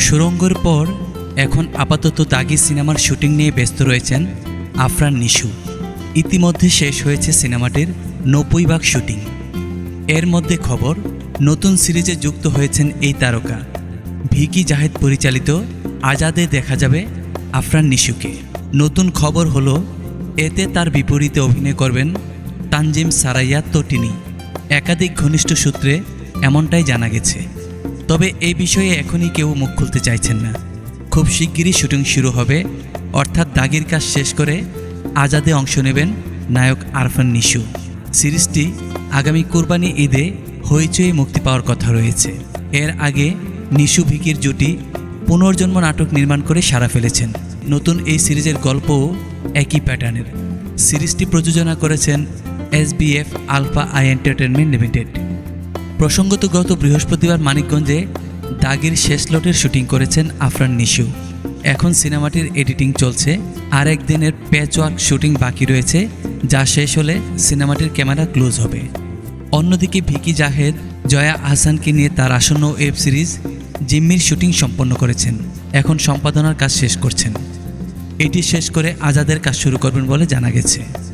সুড়ঙ্গের পর এখন আপাতত দাগি সিনেমার শুটিং নিয়ে ব্যস্ত রয়েছেন আফরান নিশু। ইতিমধ্যে শেষ হয়েছে সিনেমাটির 90% শুটিং। এর মধ্যে খবর, নতুন সিরিজে যুক্ত হয়েছেন এই তারকা। ভিকি জাহেদ পরিচালিত আজাদে দেখা যাবে আফরান নিশুকে। নতুন খবর হলো, এতে তার বিপরীতে অভিনয় করবেন তানজিম সারাইয়া তটিনী। একাধিক ঘনিষ্ঠ সূত্রে এমনটাই জানা গেছে। তবে এই বিষয়ে এখনই কেউ মুখ খুলতে চাইছেন না। খুব শিগগিরই শুটিং শুরু হবে, অর্থাৎ দাগির কাজ শেষ করে আজাদে অংশ নেবেন নায়ক আরফান নিশু। সিরিজটি আগামী কুরবানি ঈদে হইচই মুক্তি পাওয়ার কথা রয়েছে। এর আগে নিশু ভিকির জুটি পুনর্জন্ম নাটক নির্মাণ করে সাড়া ফেলেছেন। নতুন এই সিরিজের গল্পও একই প্যাটার্নের। সিরিজটি প্রযোজনা করেছেন SBF Alpha I Entertainment Limited. প্রসঙ্গত গত বৃহস্পতিবার মানিকগঞ্জে দাগির শেষ লটের শুটিং করেছেন আফরান নিশু। এখন সিনেমাটির এডিটিং চলছে, আর একদিনের প্যাচওয়ার্ক শুটিং বাকি রয়েছে, যা শেষ হলে সিনেমাটির ক্যামেরা ক্লোজ হবে। অন্যদিকে ভিকি জাহেদ জয়া আহসানকে নিয়ে তার আসন্ন ওয়েব সিরিজ জিম্মির শুটিং সম্পন্ন করেছেন। এখন সম্পাদনার কাজ শেষ করছেন। এটি শেষ করে আজাদের কাজ শুরু করবেন বলে জানা গেছে।